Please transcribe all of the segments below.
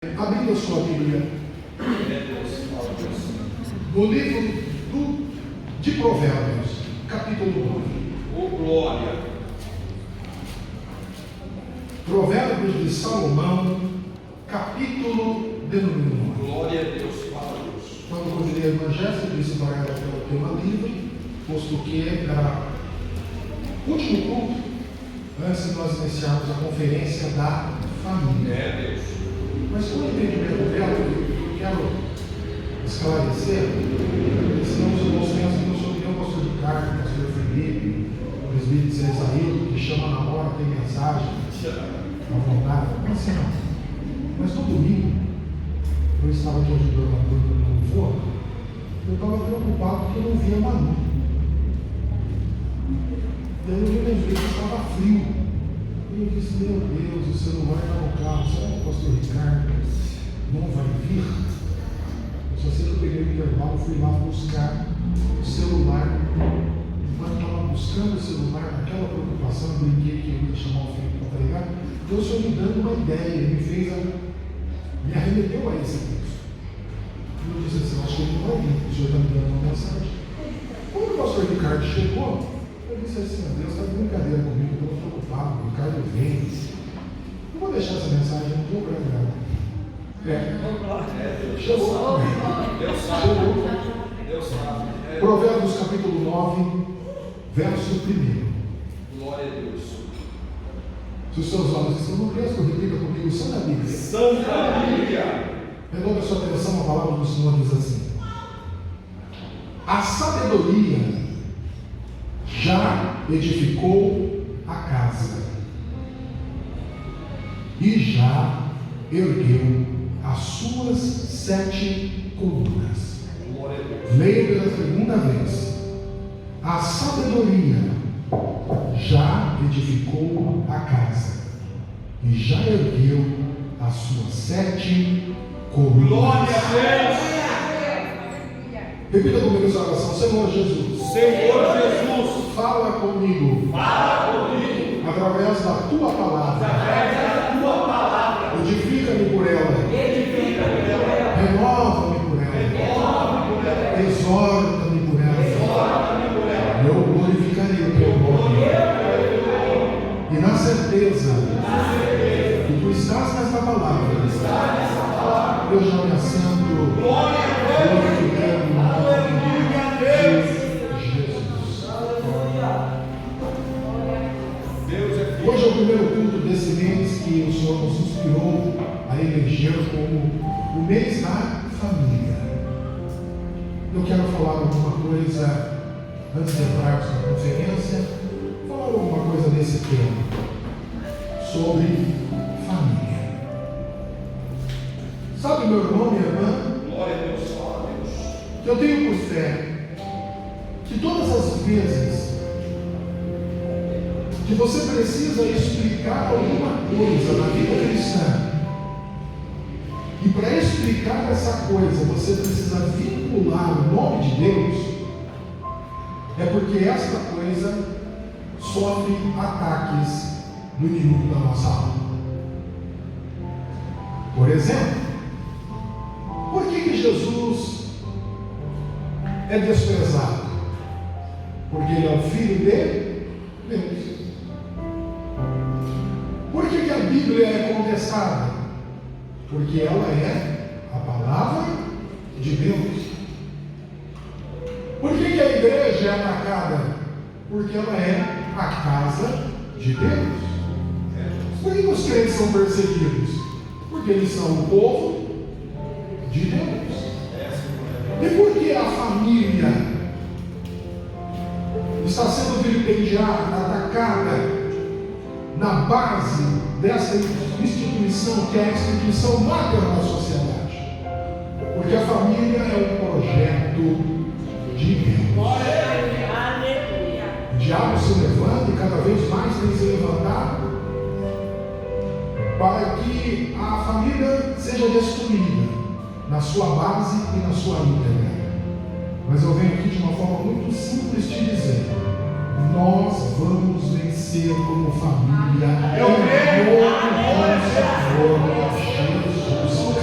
Abrindo a sua Bíblia no livro de Provérbios, capítulo 9. Oh, glória! Provérbios de Salomão, capítulo de número 9. Glória a Deus, fala Deus. Quando convidei a irmã Jéssica, disse para ela que ela tem uma livre, posto que era o último culto, antes de nós iniciarmos a conferência da família. É Deus. Mas com o entendimento dela, eu quero esclarecer, senão os irmãos pensam que eu sou o pastor de carne, o pastor Felipe, o presbítero Cesario, que chama na hora, tem mensagem, à vontade. Não é assim não. Mas todo domingo, eu estava aqui ajudando a turma no louvor, eu estava preocupado porque eu não via Manu. Daí eu lembrei que estava frio. E eu disse, meu Deus, o celular está no carro, será que o pastor Ricardo não vai vir? Eu só sei que eu peguei o intervalo, fui lá buscar o celular. Enquanto eu estava buscando o celular, naquela preocupação, eu brinquei que eu ia chamar o Felipe para pregar. Então o Senhor me dando uma ideia, me arremeteu a esse texto. E eu disse assim, acho que ele não vai vir, o Senhor está me dando uma mensagem. Quando o pastor Ricardo chegou, eu disse assim, Deus está de brincadeira comigo, eu estou preocupado, o Ricardo vem. Eu vou deixar essa mensagem, não vou pregar. Chegou. Deus sabe. Deus sabe. Provérbios capítulo 9, verso 1. Glória a Deus. Se os seus olhos estão no texto, repita comigo, Santa Bíblia. Santa Bíblia. Renove a sua atenção, a palavra do Senhor diz assim: a sabedoria já edificou a casa e já ergueu as suas 7 colunas. Glória a Deus. Leia pela segunda vez. A sabedoria já edificou a casa e já ergueu as suas 7 colunas. Glória a Deus. Repita comigo essa oração. Senhor Jesus, Senhor Jesus, fala comigo fala comigo através da tua palavra. através da tua palavra. Edifica-me por ela. Edifica-me por ela. Renova-me por ela. Renova-me por ela. Exorta-me por ela. Exorta-me por ela. Eu glorificarei o teu nome. E na certeza que tu estás nesta palavra, eu já me assento glorificando o nome de Jesus. Hoje é o primeiro culto desse mês que o Senhor nos inspirou a eleger como o mês da família. Eu quero falar alguma coisa antes de entrarmos na conferência, falar alguma coisa nesse tema sobre família. Sabe, meu irmão, minha irmã, Glória a Deus, fala Deus. que eu tenho por fé que todas as vezes que você precisa explicar alguma coisa na vida cristã, e para explicar essa coisa você precisa vincular o nome de Deus, é porque esta coisa sofre ataques do inimigo da nossa alma. Por exemplo, por que Jesus é desprezado? Porque ele é o Filho de Deus. Por que a Bíblia é contestada? Porque ela é a palavra de Deus. Por que a igreja é atacada? Porque ela é a casa de Deus. Por que os crentes são perseguidos? Porque eles são o povo de Deus. E por que a família está sendo vilipendiada, atacada na base dessa instituição que é a instituição máter da sociedade? Porque a família é um projeto de Deus. O diabo se levanta e cada vez mais tem se levantado para que a família seja destruída na sua base e na sua íntegra. Mas eu venho aqui de uma forma muito simples te dizer: nós vamos vencer como família em nome do Senhor Jesus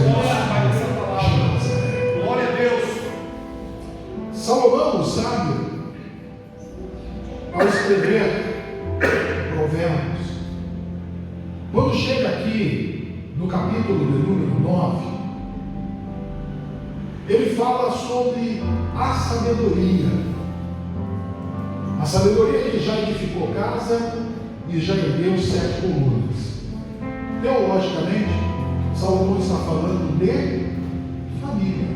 número 9, ele fala sobre a sabedoria. A sabedoria que já edificou casa e já ergueu 7 colunas. Teologicamente, Salomão está falando de família.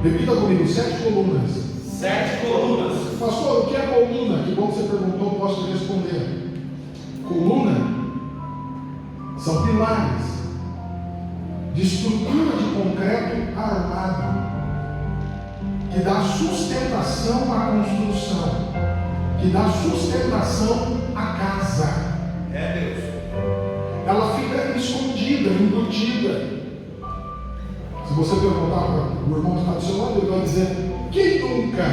Repita comigo, 7 colunas. 7 colunas. Pastor, o que é coluna? Que bom que você perguntou, posso te responder. Coluna são pilares de estrutura de concreto armado que dá sustentação à construção, que dá sustentação à casa. É Deus. Ela fica escondida, embutida. Se você perguntar para o irmão que está do seu lado, ele vai dizer: quem nunca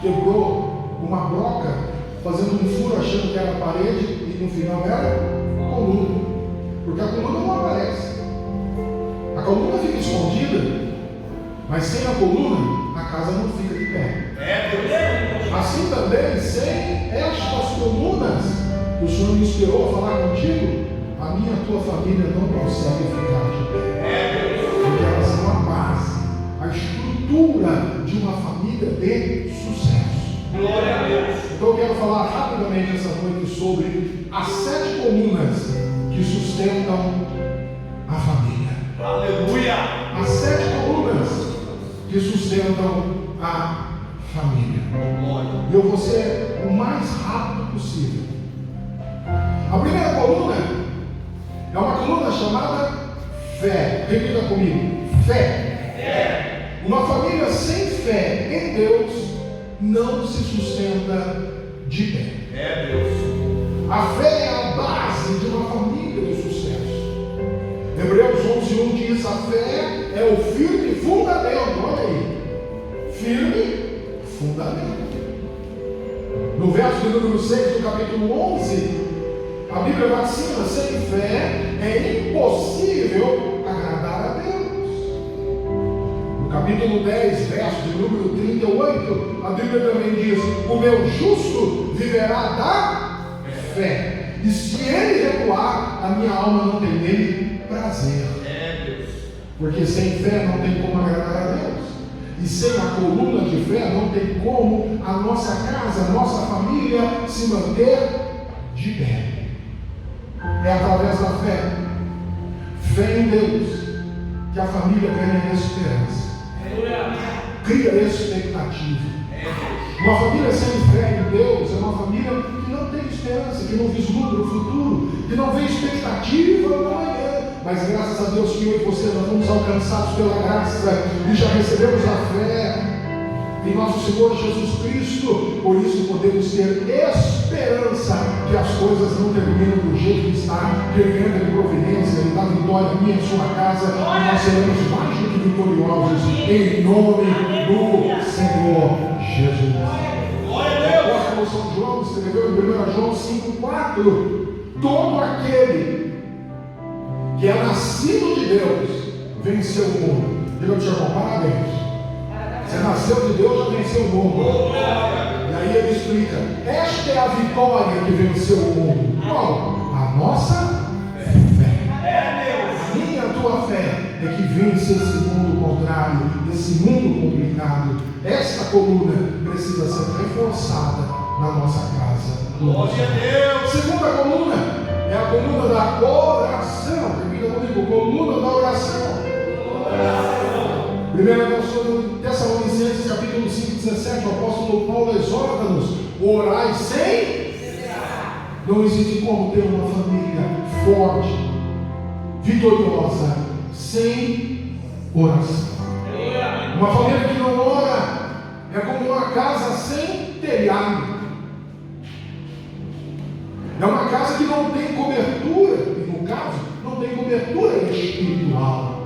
quebrou uma broca fazendo um furo achando que era parede e no final era coluna? Porque a coluna não aparece. A coluna fica escondida, mas sem a coluna a casa não fica de pé. É Deus. Assim também, sem estas colunas que o Senhor me inspirou a falar contigo, a minha e a tua família não consegue ficar de pé. É Deus. Porque elas são a base, a estrutura de uma família de sucesso. Glória a Deus. Então eu quero falar rapidamente essa noite sobre as 7 colunas que sustentam a família. Aleluia. As 7 colunas que sustentam a família. Glória. Eu vou ser o mais rápido possível. A primeira coluna é uma coluna chamada fé. Repita comigo: fé. É. Uma família sem fé em Deus não se sustenta de pé. É Deus. A fé é a base de uma família de sucesso. Hebreus 11:1 diz: a fé é o firme fundamento. Olha aí, firme fundamento. No verso de número 6 do capítulo 11, a Bíblia vacina: sem fé é impossível agradar a Deus. No capítulo 10, verso de número 38, a Bíblia também diz: o meu justo viverá da fé, e se ele recuar, a minha alma não tem nele prazer. É Deus. Porque sem fé não tem como agradar a Deus. E sem a coluna de fé não tem como a nossa casa, a nossa família se manter de pé. É através da fé, fé em Deus, que a família ganha esperança, cria expectativa. Uma família sem fé em Deus é uma família que não tem esperança, que não vislumbra o futuro, que não vê expectativa no amanhã. Mas graças a Deus que eu e você nós fomos alcançados pela graça e já recebemos a fé em nosso Senhor Jesus Cristo. Por isso podemos ter esperança que as coisas não terminam do jeito que está, que Ele entra em providência, Ele dá vitória em minha e sua casa, e nós seremos mais do que vitoriosos em nome do Senhor Jesus. Glória a O Deus. apóstolo São João escreveu em 1 João 5,4: todo aquele que é nascido de Deus venceu o mundo. Diga para o seu irmão: parabéns. Você nasceu de Deus, já venceu o mundo. E aí ele explica: esta é a vitória que venceu o mundo. Qual? A nossa fé. A minha e a tua fé é que vence esse mundo contrário, esse mundo complicado. Esta coluna precisa ser reforçada na nossa casa. Glória a Deus. Segunda coluna é a coluna da oração. Repita comigo: coluna da oração. 1 Tessalonicenses capítulo 5:17, o apóstolo Paulo exorta-nos: orai sem cessar. Não existe como ter uma família forte, vitoriosa, sem oração. Uma família que não ora é como uma casa sem telhado. É uma casa que não tem cobertura, e no caso, não tem cobertura espiritual.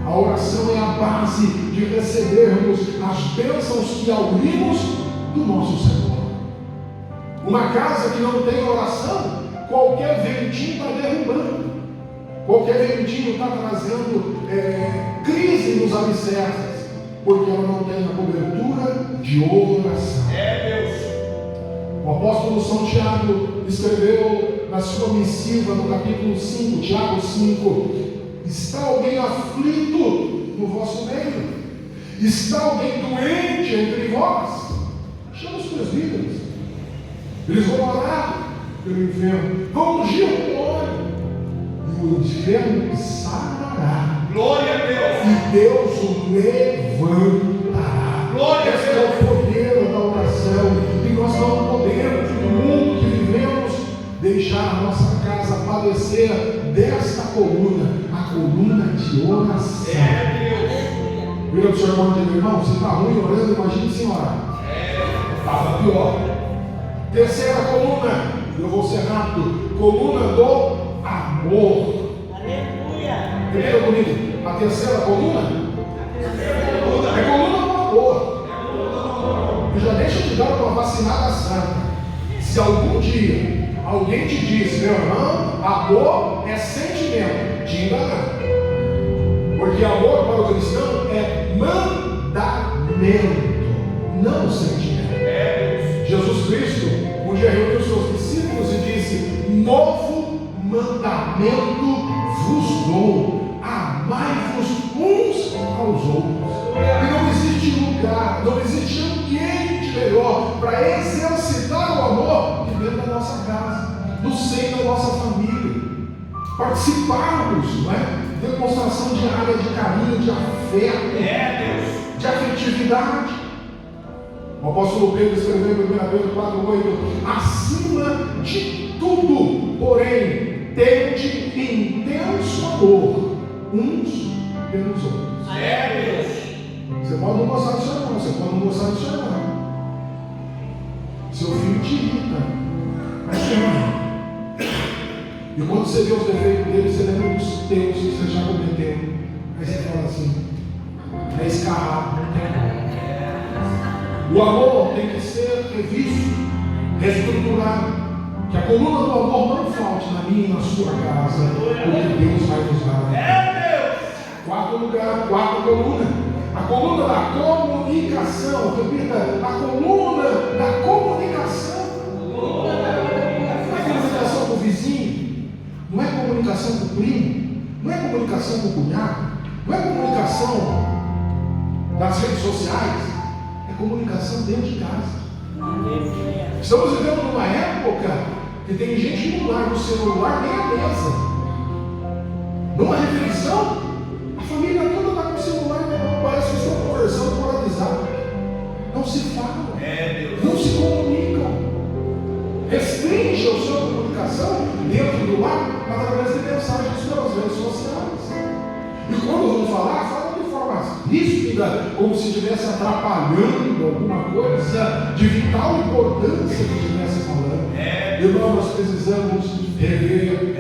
A oração é a base de recebermos as bênçãos que aurimos do nosso Senhor. Uma casa que não tem oração, qualquer ventinho está derrubando. Qualquer ventinho está trazendo crise nos alicerces, porque ela não tem a cobertura de oração. É Deus. O apóstolo São Tiago escreveu na sua missiva no capítulo 5, Tiago 5, Está alguém aflito no vosso meio? Está alguém doente entre vós? Chama os presbíteros. Eles vão orar pelo enfermo, vão ungir o óleo, e o enfermo sarará. Glória a Deus. E Deus o levantará. Glória a Esse é o poder da oração. E nós não podemos, no mundo que vivemos, deixar a nossa casa padecer desta coluna, a coluna de oração. Vira para o seu irmão e diz: irmão, você está ruim orando, imagine sem orar. Estava pior. Terceira coluna, eu vou ser rápido: coluna do amor. Aleluia. Primeira comigo, a terceira coluna é coluna do amor. E já deixa eu te dar uma vacinada santa. Se algum dia alguém te diz: meu irmão, amor é sentimento, te enganaram. Porque amor para o cristão é mandamento, não sentimento. Jesus Cristo um dia reuniu os seus discípulos e disse: novo mandamento vos dou, amai-vos uns aos outros. E não existe lugar, não existe ambiente melhor para exercitar o amor que dentro da nossa casa, no seio da nossa família. Participarmos, não é? Demonstração diária de carinho, de afeto, de afetividade. O apóstolo Pedro escreveu em 1 Pedro 4,8: acima de tudo, porém, tende intenso amor uns pelos outros. Você pode não gostar do seu irmão, você pode não gostar do seu irmão. Seu filho te irrita, mas ama. E quando você vê os defeitos dele, você lembra dos teus que você já cometeu. Aí você fala assim: é escarrado, não tem. O amor tem que ser revisto, reestruturado. Que a coluna do amor não falte na minha e na sua casa, porque Deus vai nos dar. Quarto lugar, quarta coluna, a coluna da comunicação. Repita: a coluna da comunicação. Não é comunicação com o vizinho, não é comunicação com o primo, não é comunicação com o cunhado, não é comunicação das redes sociais, é comunicação dentro de casa. Estamos vivendo numa época que tem gente que não larga o celular nem a mesa. Numa refeição, a família toda está com o celular na mão, parece que estão conversando por WhatsApp. Não se falam, não se comunicam. Restringe a sua comunicação dentro do lar através de mensagens pelas redes sociais. E quando vão falar, falam de forma ríspida, como se estivesse atrapalhando alguma coisa de vital importância que estivesse falando. Irmão, nós precisamos rever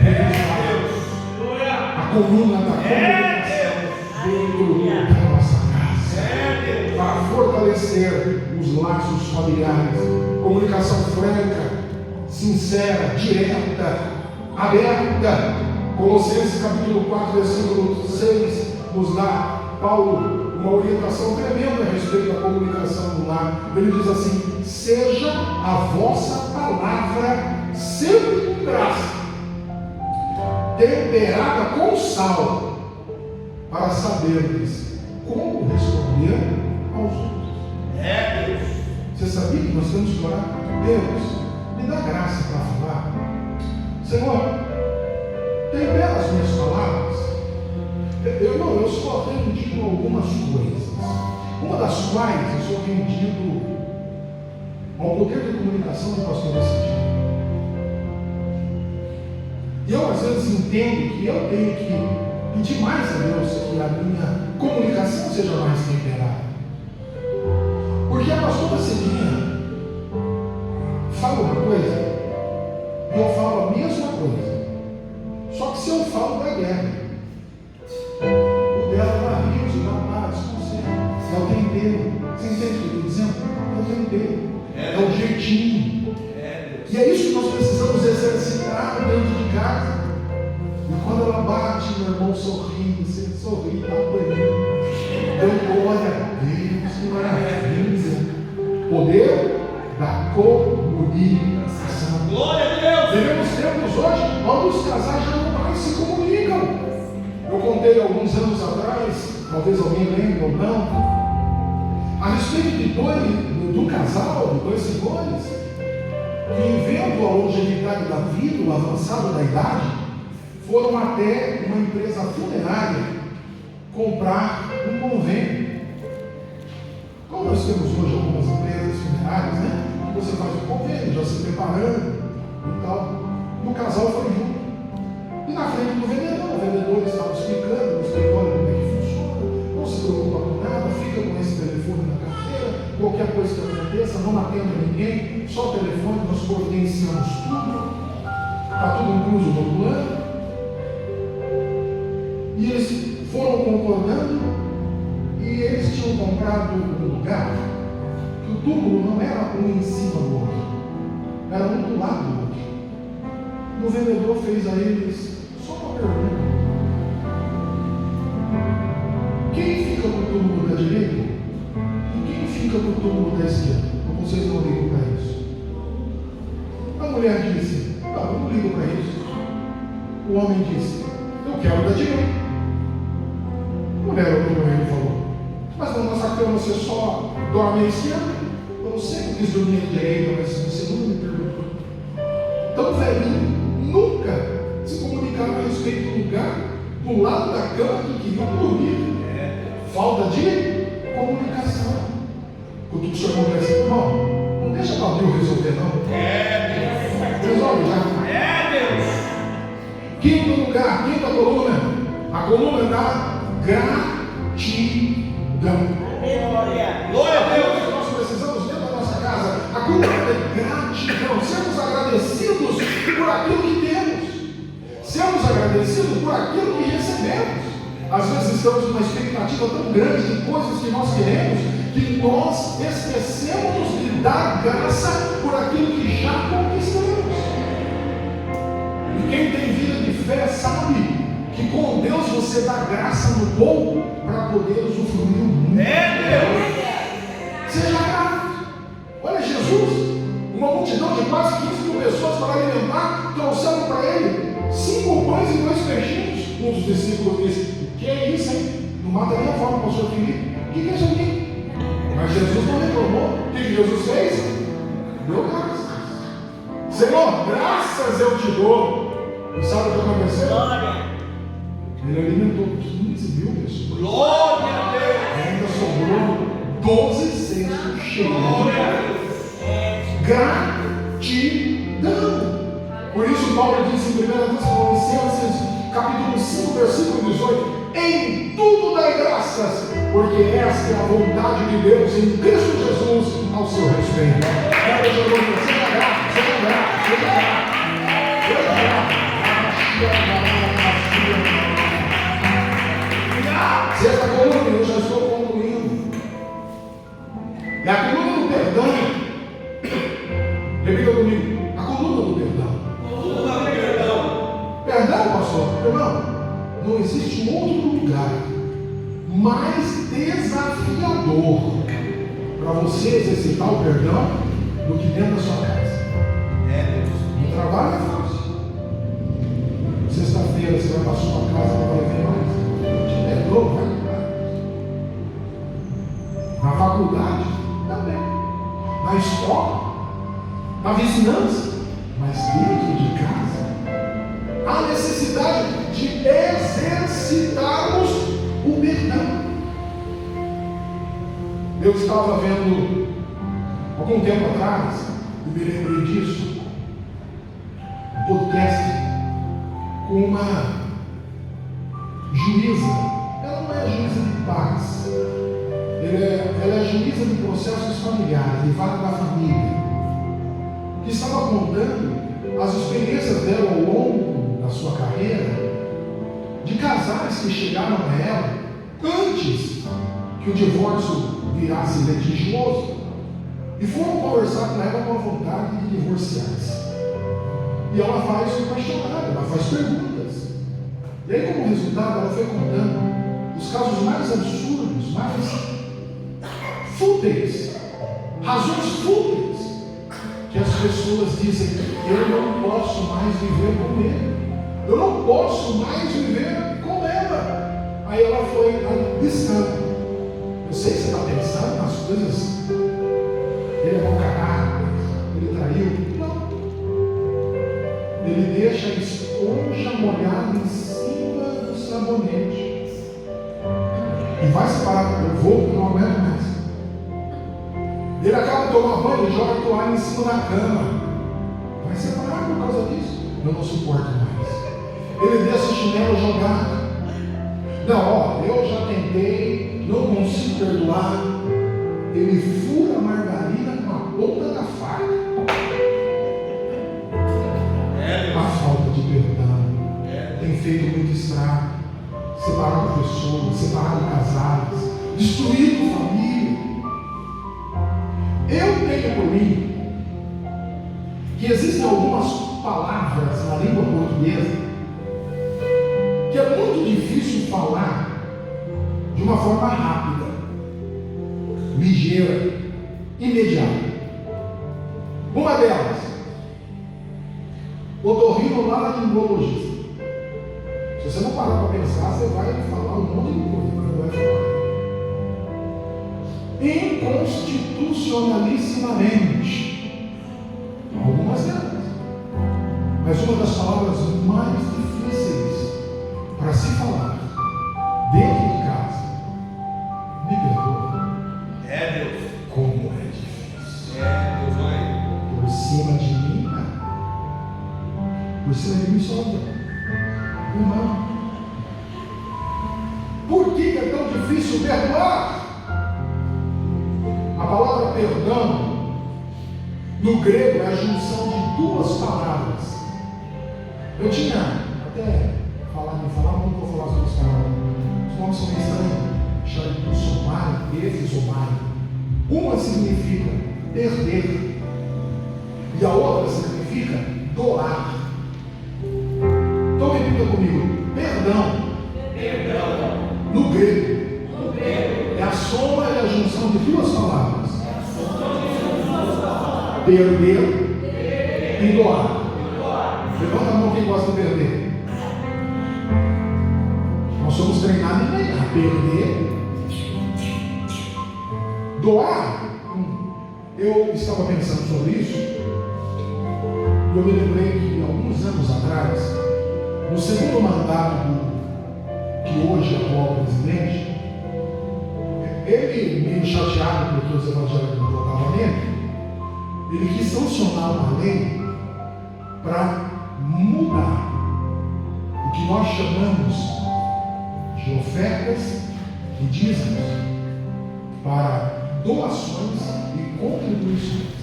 a coluna da comunicação dentro da nossa casa, para fortalecer os laços familiares. Comunicação franca, sincera, direta, aberta. Colossenses capítulo 4, versículo 6 nos dá, Paulo, uma orientação tremenda a respeito da comunicação do lar. Ele diz assim: seja a vossa palavra sempre com graça, temperada com sal, para saberdes como responder aos outros. Você sabia que nós temos que orar? Deus, me dá graça para falar. Senhor, tempera as minhas palavras. Eu sou rendido a algumas coisas, uma das quais eu sou rendido ao poder de comunicação do pastor Decidir. E eu às vezes entendo que eu tenho que pedir mais a Deus que a minha comunicação seja mais temperada. Porque a pastora Cidinha fala uma coisa e eu falo a mesma coisa. Só que se eu falo da guerra, o dela ela ri, o dela para, desconcerta. É o tempero. Você entende o que eu estou dizendo? É o tempero. É o jeitinho. E é isso que nós precisamos exercitar dentro de casa. E quando ela bate, meu irmão sorri, você sorri, está apanhando. Então, glória a Deus, que maravilha. Poder da comunicação. Glória a Deus. Vivemos tempos hoje onde os casais já não mais se comunicam. Eu contei alguns anos atrás, talvez alguém lembre ou não, a respeito de um casal, de dois senhores, que vendo a longevidade da vida, o avançado da idade, foram até uma empresa funerária comprar um convênio. Como nós temos hoje algumas empresas funerárias, né? Que você faz um convênio, já se preparando e tal. E o casal foi junto. E na frente do vendedor, o vendedor estava explicando no escritório como é que funciona. Não se preocupa com nada, fica com esse telefone na carteira, qualquer coisa que aconteça, não atenda ninguém, só o telefone, nós providenciamos tudo, está tudo incluso no plano. E eles foram concordando, e eles tinham comprado um lugar que o túmulo não era um em cima do outro, era um do lado do outro. E o vendedor fez a eles só uma pergunta: quem fica com o túmulo da direita e quem fica com o túmulo da esquerda? Ou vocês não ligam para isso? A mulher disse: não, eu não ligo para isso. O homem disse: eu quero da direita. A mulher olhou para ele e falou: mas na nossa cama você só dorme à esquerda? Eu sempre quis dormir à direita, mas você nunca me perguntou. Então, velhinho, nunca se comunicava a respeito do lugar do lado da cama que queria dormir. Falta de comunicação. Quando o senhor irmão diz assim: irmão, não deixa para Deus resolver, não. Resolve já. Deus. Quinto lugar, quinta coluna, a coluna da gratidão. Glória a Deus. Nós precisamos dentro da nossa casa a coluna da gratidão. Sermos agradecidos por aquilo que temos. Sermos agradecidos por aquilo que recebemos. Às vezes estamos numa expectativa tão grande de coisas que nós queremos, que nós esquecemos de dar graça por aquilo que já conquistamos. E quem tem vida de fé sabe que com Deus você dá graça no pouco para poder usufruir o muito. Seja grato. Olha Jesus, uma multidão de quase 15 mil pessoas para alimentar, trouxeram para ele 5 pães e 2 peixinhos. Um dos discípulos disse: que é isso, hein? Não mata nem a forma, pastor Felipe. O que é isso aqui? Mas Jesus não reclamou. O que Jesus fez? Deu graças. Senhor, graças eu te dou. E sabe o que aconteceu? Glória. Ele alimentou 15 mil pessoas. Glória a Deus. Ainda sobrou 12 cestos cheios de gratidão. Por isso Paulo disse em 1 Tessalonicenses capítulo 5, versículo 18: em tudo dai graças, porque esta é a vontade de Deus em Cristo Jesus ao seu respeito. Seja grato, seja grato, seja grato, seja grato. Sexta coluna, eu já estou concluindo. É a coluna do perdão. Repita comigo: a coluna do perdão. Perdão, pastor? Irmão, não existe um outro lugar mais desafiador para você exercitar o perdão do que dentro da sua casa. O trabalho é fácil. Sexta-feira você vai para a sua casa, não vai ver mais. Te perdoa, vai cuidar. Na faculdade, também. Na escola, na vizinhança, mas dentro de casa, há necessidade de exercitarmos o perdão. Eu estava vendo algum tempo atrás, e me lembrei disso, um podcast com uma juíza. Ela não é juíza de paz, ela é juíza de processos familiares, de vara da família, que estava contando as experiências dela ao longo da sua carreira, de casais que chegaram a ela antes que o divórcio virasse litigioso e foram conversar com ela com a vontade de divorciar-se. E ela faz um questionário, ela faz perguntas. E aí, como resultado, ela foi contando os casos mais absurdos, mais fúteis, razões fúteis, que as pessoas dizem: eu não posso mais viver com ele, eu não posso mais viver com ela. Aí ela foi listando. Eu sei que você está pensando nas coisas. Ele é mau caráter, ele traiu. Não. Ele deixa a esponja molhada em cima do sabonete. E vai separar. Eu vou, não aguento mais. Ele acaba de tomar banho e joga a toalha em cima da cama. Vai separar por causa disso. Eu não suporto mais. Ele deixa o chinelo jogado. Não, eu já tentei, não consigo perdoar. Ele fura a margarina com a ponta da faca. A falta de perdão tem feito muito estrago, separado pessoas, separado casais, destruído família. Eu tenho por mim que existem algumas palavras na língua portuguesa que é muito difícil falar de uma forma rápida, ligeira, imediata. Uma delas, otorrinolaringologista. Se você não parar para pensar, você vai falar um monte de coisa, vai falar. Inconstitucionalissimamente. Algumas delas. Mas uma das palavras mais difíceis para se falar dentro de casa, me perdoa. Deus. Como é difícil. Deus, vai. Por cima de mim, não. Por cima de mim só não. Por que é tão difícil perdoar? A palavra perdão no grego é a junção de duas palavras. Eu tinha até falado, mas não vou falar sobre isso. Os nomes são estranhos. Sharisomai, Efisomai. Uma significa perder e a outra significa doar. Então repita comigo: perdão. No grego é a soma e a junção de duas palavras: perder e doar. Levanta a mão quem gosta de perder. Nós somos treinados em ganhar. Perder, doar. Eu estava pensando sobre isso e eu me lembrei que alguns anos atrás, no segundo mandato que hoje é o atual presidente, ele, meio chateado porque os evangélicos não votavam nele, ele quis sancionar uma lei para mudar o que nós chamamos de ofertas e dízimos para doações e contribuições,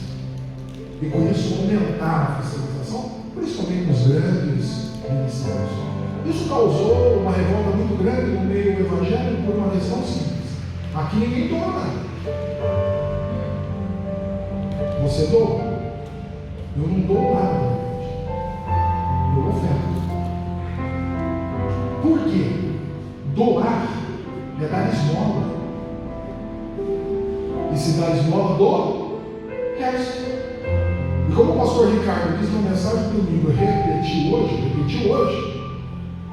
e com isso aumentar a fiscalização, principalmente nos grandes ministérios. Isso causou uma revolta muito grande no meio evangélico por uma questão simples: aqui ninguém doa nada. Você doa? Eu não dou nada. Eu oferto. Por quê? Doar é dar esmola. E se dá esmola, doa, resto. E como o pastor Ricardo diz na mensagem do domingo, repetiu hoje,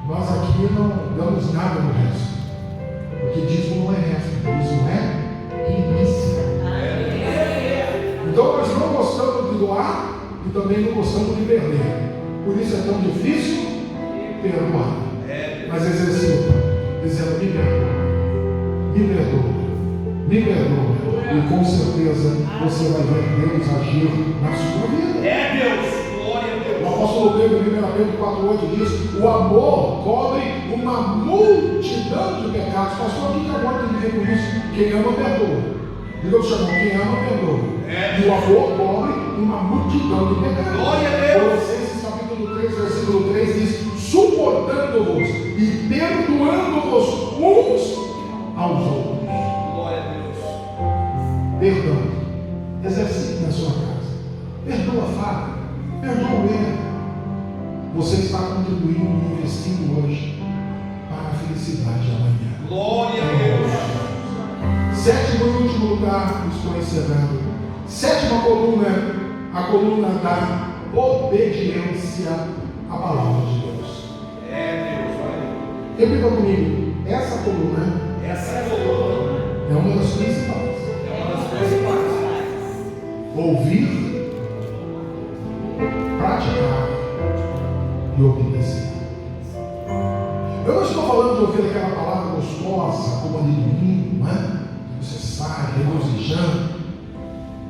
nós aqui não damos nada no resto. Porque dízimo não é resto, dízimo é primícia. Então nós não gostamos de doar e também não gostamos de perder. Por isso é tão difícil perdoar. Mas exercita, dizendo: me perdoa. E com certeza você vai ver Deus agir na sua vida. Deus. Glória a Deus. O apóstolo Pedro, em 1 Pedro 4,8 diz: o amor cobre uma multidão de pecados. Pastor, o que agora tem a ver com isso? Quem ama, perdoa. Diga ao seu irmão: quem ama, perdoa. E o amor cobre uma multidão de pecados. Glória a Deus. Colossenses capítulo 3, versículo 3 diz: suportando-vos e perdoando-vos uns aos outros. Glória a Deus. Perdão. Exercite na sua casa. Perdoa a falha. Perdoa o erro. Você está contribuindo e investindo hoje para a felicidade amanhã. Glória a Deus. Sétimo e último lugar, estou encerrando. Sétima coluna, a coluna da obediência à palavra de Deus. Deus, vai. Repita comigo: essa coluna Essa coluna é uma das principais. é uma das principais. Ouvir, praticar e obedecer. Eu não estou falando de ouvir aquela palavra gostosa, como a de domingo, não é? Você sai regozijando,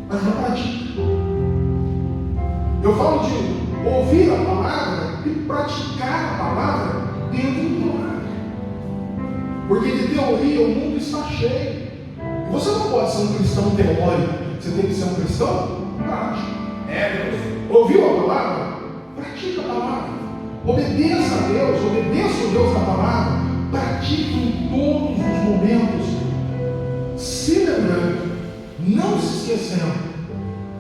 mas não pratica. Eu falo de ouvir a palavra e praticar a palavra dentro do lar. Porque de teoria o mundo está cheio. Você não pode ser um cristão teórico, você tem que ser um cristão prático. Deus. Ouviu a palavra? Pratica a palavra. Obedeça a Deus, obedeça o Deus da palavra. Pratique em todos os momentos. Se lembrando, não se esquecendo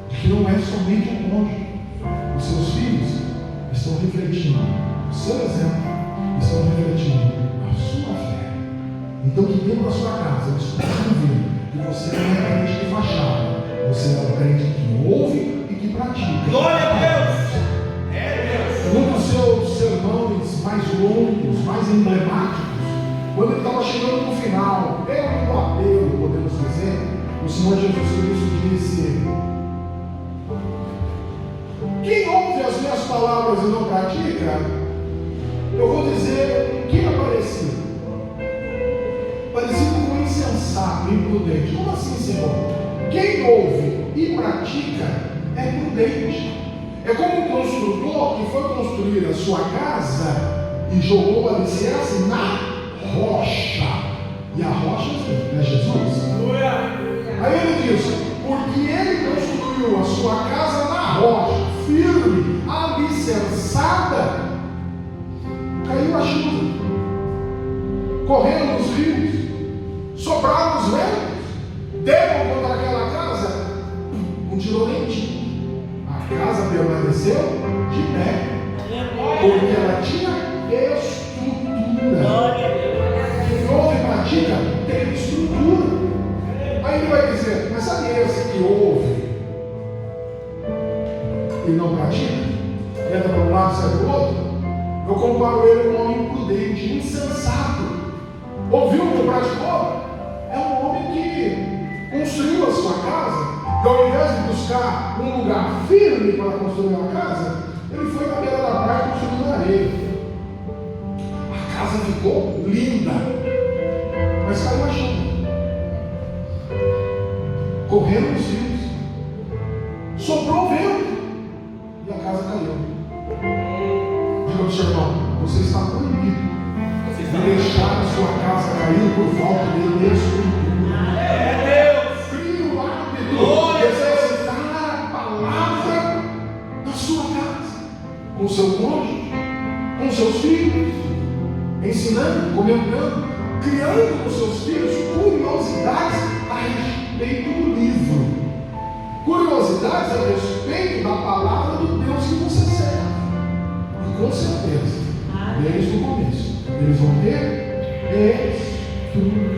de que não é somente o cônjuge. Os seus filhos estão refletindo o seu exemplo, estão refletindo a sua fé. Então, que dentro da sua casa eles possam ver que você não é crente de fachada, você é um crente que ouve e que pratica. Glória a Deus. Deus. Um dos seus sermões mais longos, mais emblemáticos, quando ele estava chegando no final, pelo do apelo, podemos dizer, o Senhor Jesus Cristo disse: quem ouve as minhas palavras e não pratica, eu vou dizer o que é parecido. Parecido com insensato, imprudente. Como assim, Senhor? Quem ouve e pratica é prudente. É como um construtor que foi construir a sua casa e jogou o alicerce na rocha. E a rocha é Jesus. Aí ele diz: porque ele construiu a sua casa na rocha, firme, alicerçada, caiu a chuva, correram os rios, sopraram os ventos, deram contra aquela casa um tironeio. A casa permaneceu de pé, porque ela tinha estrutura. Quem ouve e pratica tem estrutura. Aí ele vai dizer: mas sabe esse que ouve e não pratica? Entra para um lado, sai do outro. Eu comparo ele com um homem imprudente, insensato. Ouviu e não praticou? É um homem que construiu a sua casa, e ao invés de buscar um lugar firme para construir uma casa, ele foi na beira da praia construindo areia. A casa ficou linda, mas caiu a chuva. Correram os rios, soprou o vento e a casa caiu. Diga ao seu irmão: você está proibido de deixar a sua casa cair por falta de estrutura. Crie o hábito de exercitar a palavra na sua casa, com o seu cônjuge, com seus filhos, ensinando, comentando, criando com seus filhos curiosidades a respeito do livro, curiosidades a respeito da palavra do Deus que você serve. E com certeza, desde o começo, eles vão ter estrutura.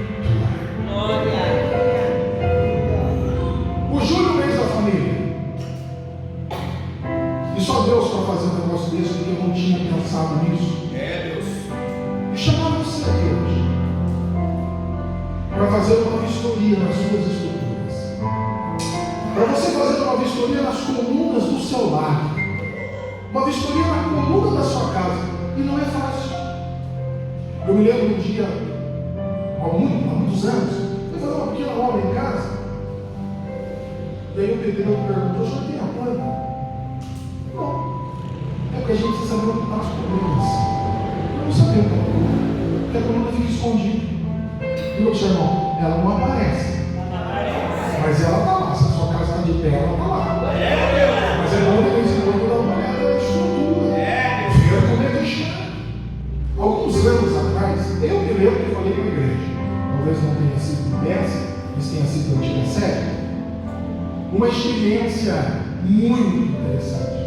O julho é o mês da família. E só Deus para fazer um negócio desse, porque eu não tinha pensado nisso. Deus. E chamar você aqui hoje para fazer uma vistoria nas suas estruturas, para você fazer uma vistoria nas colunas do seu lar, uma vistoria na coluna da sua casa. E não é fácil. Eu me lembro um dia, há muitos anos, eu fazia uma pequena obra em casa, e aí o pedreiro perguntou: o senhor tem a planta? Não. É porque a gente precisa saber onde estão os problemas. Eu não sabia o que é a coluna, porque a coluna fica escondida. E o seu irmão, ela não aparece, mas ela está lá. Se a sua casa está de pé, ela está lá. Mas é bom de vez em quando dar uma olhada na estrutura, ver como é que está. Alguns anos atrás, eu me lembro que falei para a igreja, talvez não tenha sido dessa, mas tenha sido da antiga série, uma experiência muito interessante,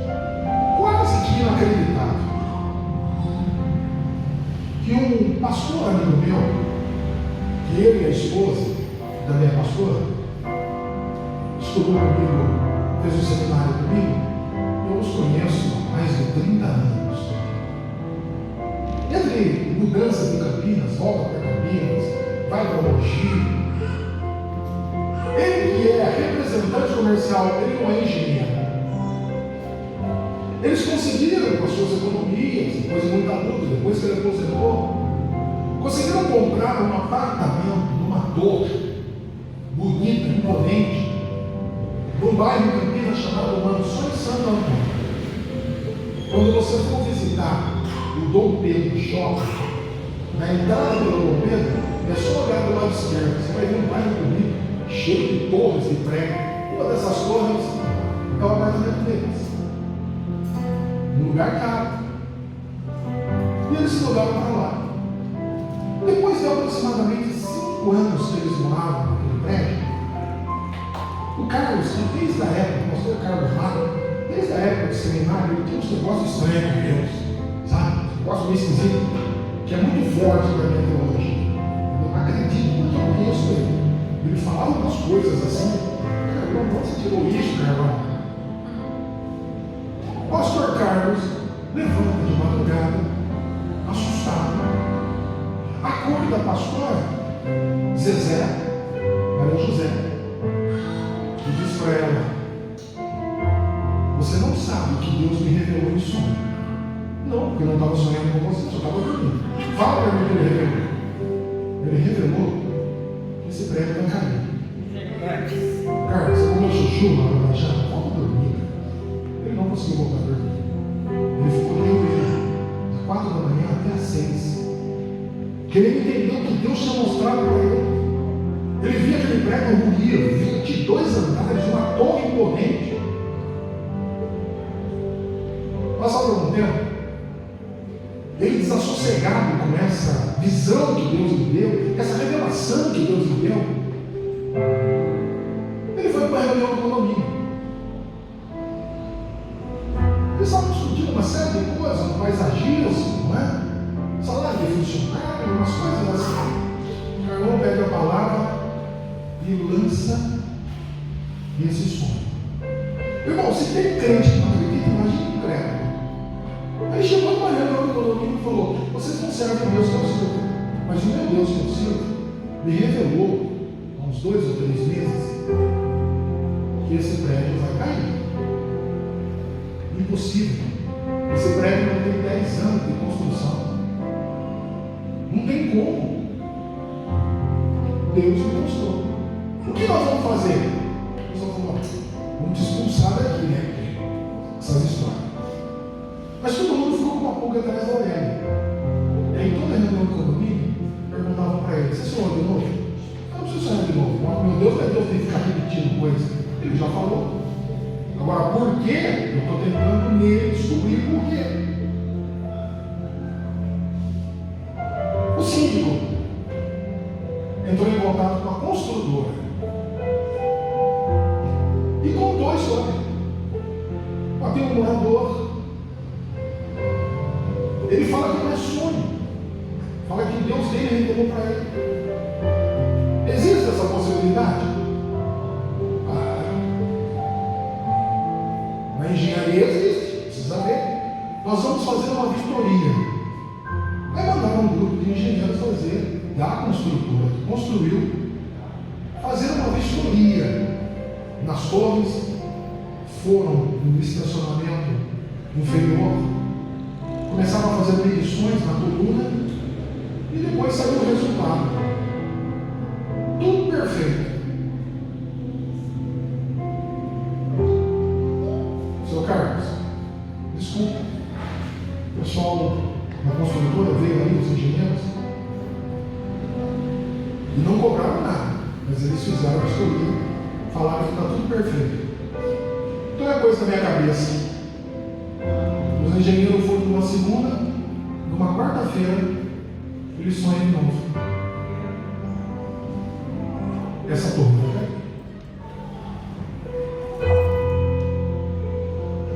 quase que inacreditável, que um pastor amigo meu, que ele e a esposa da minha pastora estudou comigo, fez um seminário comigo. Eu os conheço há mais de 30 anos. Entre mudança de Campinas, volta para Campinas, vai para Mogi. Ele que é representante comercial, ele não é engenheiro. Eles conseguiram, com as suas economias, depois de muita luta, depois que ele aposentou, conseguiram comprar um apartamento numa torre bonita, imponente, num bairro em Campinas chamado Mansões Santo Antônio. Quando você for visitar o Dom Pedro Shopping, na entrada do Dom Pedro, é só olhar do lado esquerdo, você vai ver um bairro bonito, cheio de torres de prédio. Uma dessas torres é o apartamento deles. Um lugar caro. E eles se mudaram para lá. Depois de aproximadamente 5 anos que eles moravam naquele prédio, o Carlos, desde a época, o pastor Carlos Mato, desde a época do seminário, ele tem uns negócios estranhos com Deus, sabe? Um negócio meio esquisito, que é muito forte na minha teologia. Eu não acredito porque eu conheço ele. Ele falava umas coisas assim, Carlão, onde você tirou isso, Carlão? O pastor Carlos levanta de madrugada, assustado, acorda a pastora Zezé, Maria José, e diz para ela: você não sabe que Deus me revelou em sonho. Não, porque eu não estava sonhando com você, só estava dormindo. Fala para mim que ele revelou. Ele revelou que esse prédio vai cair. Carlos, você comeu chuchu lá na janela? Volta a dormir. Ele não conseguiu voltar a dormir. Ele ficou reunido das 4 da manhã até as 6. Que ele entendeu que Deus tinha mostrado para ele. Ele via aquele prédio ruir, 22 andares, uma torre imponente. Passado algum tempo, ele desassossegado com essa visão que Deus lhe deu, essa revelação que Deus lhe deu, ele foi para a reunião do condomínio. Eles estavam discutindo uma série de coisas, um paisagismo, não é? Salário de funcionário, umas coisas assim. O Carlão pega a palavra e lança esse sonho. Irmão, se tem crente que não acredita, imagina o incrédulo. Aí chegou uma reunião do condomínio e falou: vocês não servem a Deus que eu sirvo, mas o meu Deus que eu sirvo me revelou há uns 2 ou 3 meses que esse prédio vai cair. Impossível. Esse prédio não tem 10 anos de construção. Não tem como. Deus me mostrou. O que nós vamos fazer? Vamos te expulsar daqui, né? Essas histórias. Mas todo mundo ficou com uma pulga atrás da orelha. E aí toda reunião do condomínio perguntavam para ele: você sonhou de novo? Eu não preciso sonhar de novo. Meu Deus, Deus tem que ficar repetindo coisas. Ele já falou. Agora, por quê? Eu estou tentando nele descobrir por quê. O síndico entrou em contato com a construtora e contou a história. Tem um morador. Ele fala que não é sonho. Fala que Deus dele revelou para ele. Existe essa possibilidade? Na engenharia existe, precisa ver. Nós vamos fazer uma vistoria. Vai mandar um grupo de engenheiros fazer, da construtora que construiu, fazer uma vistoria nas torres. Foram no estacionamento inferior, começaram a fazer medições na coluna e depois saiu o resultado. Tudo perfeito. Seu Carlos, desculpa, o pessoal da construtora veio ali, os engenheiros, e não cobraram nada, mas eles fizeram a vistoria, falaram que está tudo perfeito. Então é coisa da minha cabeça. Os engenheiros foram numa segunda, numa quarta-feira, eles sonham de novo. Essa torre vai cair.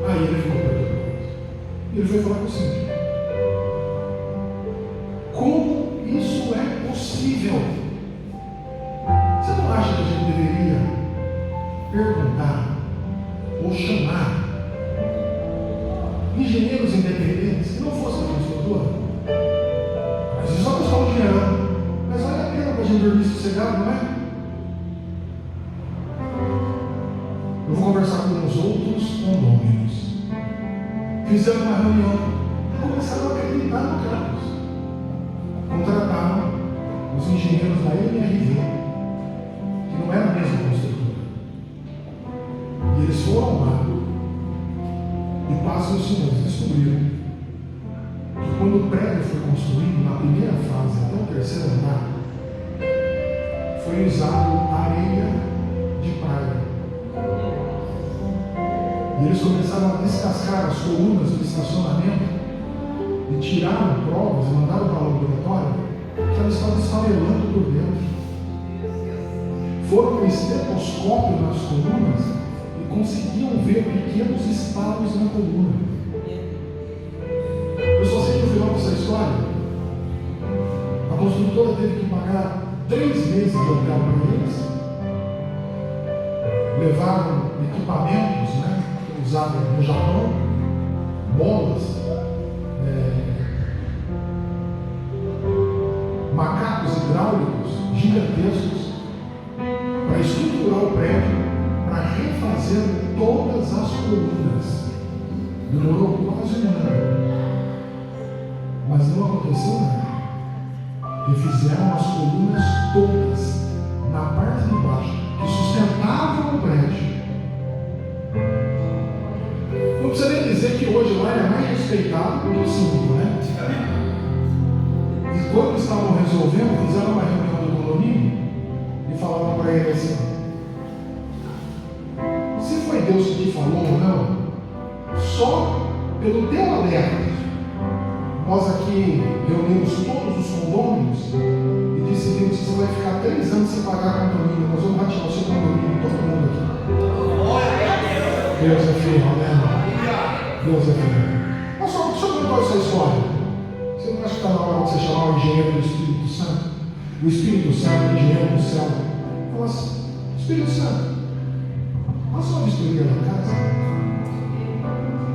Aí ele ficou preocupado. Ele foi falar com o síndico. Como isso é possível? Você não acha que a gente deveria perguntar ou chamar engenheiros independentes que não fossem a construtora para dormir sossegado, não é? Eu vou conversar com os outros condôminos. Fizeram uma reunião e começaram a acreditar no Carlos. Contrataram os engenheiros da MRV, que não era a mesma construtora. E eles foram lá e passam os senhores descobriram que quando o prédio foi construído, na primeira fase até o terceiro andar, foi usado areia de praia. E eles começaram a descascar as colunas do estacionamento e tiraram provas e mandaram para o laboratório que elas estavam esfarelando por dentro. Foram com estetoscópio nas colunas e conseguiam ver pequenos estalos na coluna. Eu só sei que no final dessa história, a construtora teve que pagar 3 meses de hotel para eles. Levaram equipamentos, né, usados no Japão, bolas, macacos hidráulicos gigantescos para estruturar o prédio, para refazer todas as colunas. Demorou quase um ano, mas não aconteceu nada. Refizeram as colunas todas na parte de baixo que sustentavam o prédio. Não precisa nem dizer que hoje lá é mais respeitado do que o síndico, né? E quando estavam resolvendo, fizeram uma reunião do condomínio e falaram para ele assim: se foi Deus que te falou ou não, só pelo teu alerta, nós aqui reunimos todos os condôminos e decidimos que você vai ficar 3 anos sem pagar condomínio. Nós vamos retirar o seu condomínio, todo mundo aqui. Deus é fiel, né? Deus é fiel. Mas só contar essa história. Você não acha que está na hora de você chamar o engenheiro do Espírito Santo? O Espírito Santo, o engenheiro do céu. Fala assim: Espírito Santo, faz uma vistoria na casa.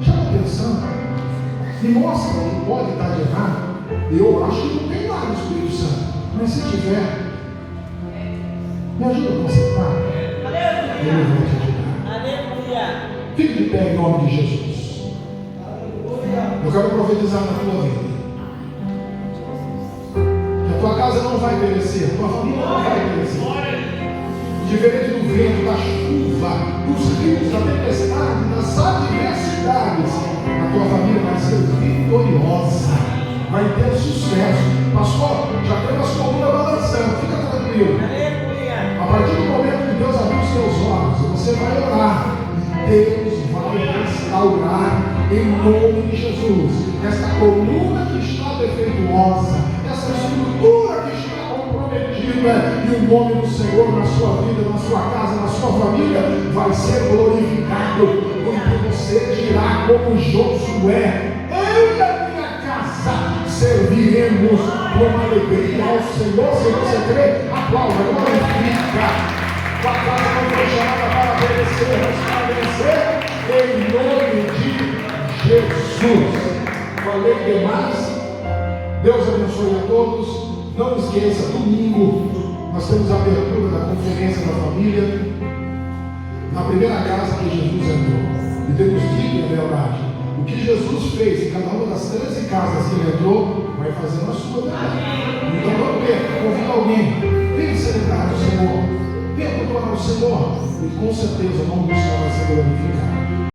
Chama atenção. Me mostra o que pode estar de errado. Eu acho que não tem nada, Espírito Santo. Mas se tiver, me ajuda a consertar. Ele vai te ajudar. Aleluia. Fique de pé em nome de Jesus. Eu quero profetizar na tua vida que a tua casa não vai perecer, a tua família não vai perecer. Diferente do vento, da chuva, dos rios, da tempestade, das adversidades, a tua família vai ser vitoriosa, vai ter sucesso. Pastor, já tem as colunas balançando, fica tranquilo. A partir do momento que Deus abrir os teus olhos, você vai orar e Deus vai restaurar em nome de Jesus esta coluna que está defeituosa, essa estrutura que está comprometida, e o nome do Senhor na sua vida, na sua casa, na sua família vai ser glorificado, porque você dirá como Josué: eu e a minha casa serviremos com alegria ao Senhor. Se você crê, aplauda, glorifica. Tua casa não foi chamada para perecer, mas para vencer, em nome de Jesus. Falei demais. Deus abençoe a todos. Não esqueça, domingo nós temos a abertura da conferência da família, na primeira casa que Jesus entrou. E temos dito, na verdade, o que Jesus fez em cada uma das 13 casas que ele entrou, vai fazer na sua também. Então não perca, convida alguém, venha celebrar o Senhor, venha cultuar o Senhor, e com certeza o nome do Senhor vai ser glorificado.